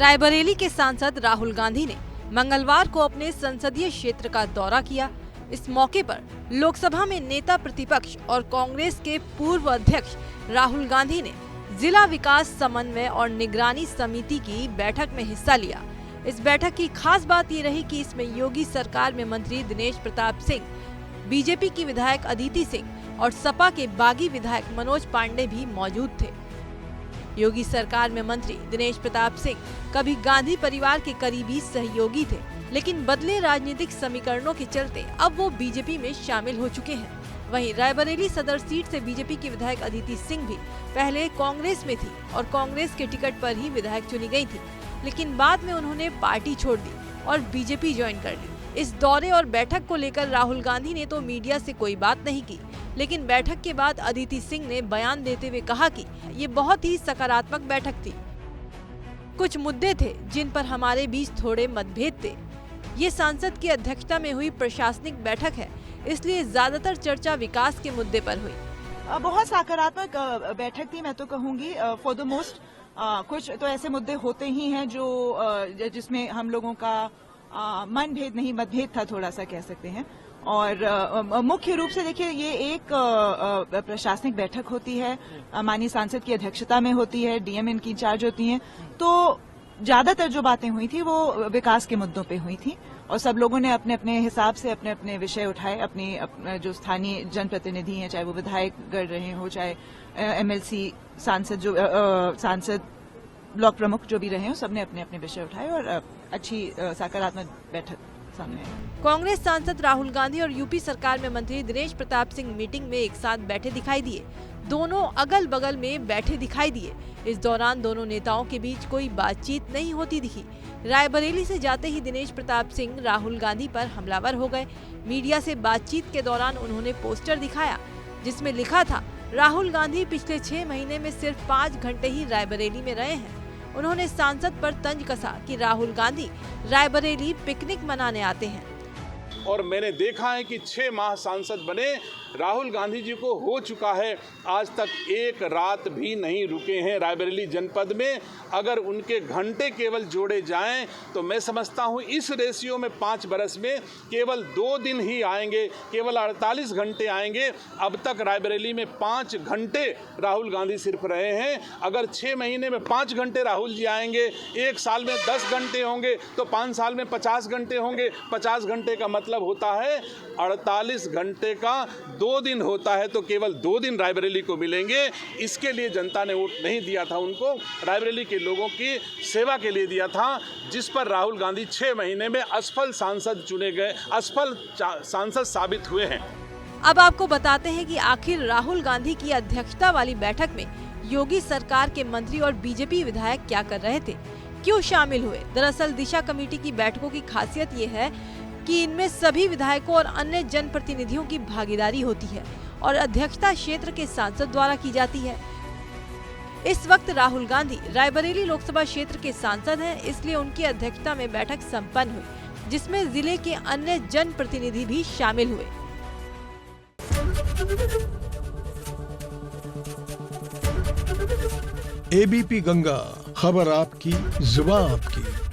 रायबरेली के सांसद राहुल गांधी ने मंगलवार को अपने संसदीय क्षेत्र का दौरा किया। इस मौके पर लोकसभा में नेता प्रतिपक्ष और कांग्रेस के पूर्व अध्यक्ष राहुल गांधी ने जिला विकास समन्वय और निगरानी समिति की बैठक में हिस्सा लिया। इस बैठक की खास बात ये रही कि इसमें योगी सरकार में मंत्री दिनेश प्रताप सिंह, बीजेपी की विधायक अदिति सिंह और सपा के बागी विधायक मनोज पांडे भी मौजूद थे। योगी सरकार में मंत्री दिनेश प्रताप सिंह कभी गांधी परिवार के करीबी सहयोगी थे, लेकिन बदले राजनीतिक समीकरणों के चलते अब वो बीजेपी में शामिल हो चुके हैं। वहीं रायबरेली सदर सीट से बीजेपी की विधायक अदिति सिंह भी पहले कांग्रेस में थी और कांग्रेस के टिकट पर ही विधायक चुनी गई थी, लेकिन बाद में उन्होंने पार्टी छोड़ दी और बीजेपी ज्वाइन कर ली। इस दौरे और बैठक को लेकर राहुल गांधी ने तो मीडिया से कोई बात नहीं की, लेकिन बैठक के बाद अदिति सिंह ने बयान देते हुए कहा कि ये बहुत ही सकारात्मक बैठक थी। कुछ मुद्दे थे जिन पर हमारे बीच थोड़े मतभेद थे। ये सांसद की अध्यक्षता में हुई प्रशासनिक बैठक है, इसलिए ज्यादातर चर्चा विकास के मुद्दे पर हुई। बहुत सकारात्मक बैठक थी, मैं तो कहूंगी। फॉर द मोस्ट कुछ तो ऐसे मुद्दे होते ही हैं जो जिसमें हम लोगों का मनभेद नहीं, मतभेद था, थोड़ा सा कह सकते हैं। और मुख्य रूप से देखिए, ये एक प्रशासनिक बैठक होती है, माननीय सांसद की अध्यक्षता में होती है, डीएम इनकी इंचार्ज होती हैं, तो ज्यादातर जो बातें हुई थी वो विकास के मुद्दों पे हुई थी और सब लोगों ने अपने अपने हिसाब से अपने अपने विषय उठाए। अपने जो स्थानीय जनप्रतिनिधि हैं, चाहे वो विधायक गढ़ रहे हो, चाहे एमएलसी सांसद ब्लॉक प्रमुख जो भी रहे हो, सबने अपने अपने विषय उठाए और अच्छी सकारात्मक बैठक सामने आई। कांग्रेस सांसद राहुल गांधी और यूपी सरकार में मंत्री दिनेश प्रताप सिंह मीटिंग में एक साथ बैठे दिखाई दिए। दोनों अगल बगल में बैठे दिखाई दिए। इस दौरान दोनों नेताओं के बीच कोई बातचीत नहीं होती दिखी। रायबरेली से जाते ही दिनेश प्रताप सिंह राहुल गांधी पर हमलावर हो गए। मीडिया से बातचीत के दौरान उन्होंने पोस्टर दिखाया जिसमें लिखा था, राहुल गांधी पिछले 6 महीने में सिर्फ 5 घंटे ही रायबरेली में रहे हैं। उन्होंने सांसद पर तंज कसा कि राहुल गांधी रायबरेली पिकनिक मनाने आते हैं। और मैंने देखा है कि 6 माह सांसद बने राहुल गांधी जी को हो चुका है, आज तक एक रात भी नहीं रुके हैं रायबरेली जनपद में। अगर उनके घंटे केवल जोड़े जाएं तो मैं समझता हूं इस रेशियो में 5 बरस में केवल 2 दिन ही आएंगे, केवल 48 घंटे आएंगे। अब तक रायबरेली में 5 घंटे राहुल गांधी सिर्फ रहे हैं। अगर 6 महीने में 5 घंटे राहुल जी आएंगे, 1 साल में 10 घंटे होंगे तो 5 साल में 50 घंटे होंगे। 50 घंटे का मतलब होता है 48 घंटे का 2 दिन होता है, तो केवल 2 दिन रायबरेली को मिलेंगे। इसके लिए जनता ने वोट नहीं दिया था उनको, रायबरेली के लोगों की सेवा के लिए दिया था, जिस पर राहुल गांधी 6 महीने में असफल सांसद चुने गए, असफल सांसद साबित हुए हैं। अब आपको बताते हैं कि आखिर राहुल गांधी की अध्यक्षता वाली बैठक में योगी सरकार के मंत्री और बीजेपी विधायक क्या कर रहे थे, क्यों शामिल हुए। दरअसल दिशा कमेटी की बैठकों की खासियत ये है कि इनमें सभी विधायकों और अन्य जनप्रतिनिधियों की भागीदारी होती है और अध्यक्षता क्षेत्र के सांसद द्वारा की जाती है। इस वक्त राहुल गांधी रायबरेली लोकसभा क्षेत्र के सांसद हैं, इसलिए उनकी अध्यक्षता में बैठक संपन्न हुई, जिसमें जिले के अन्य जनप्रतिनिधि भी शामिल हुए। एबीपी गंगा, खबर आपकी, जुबान आपकी।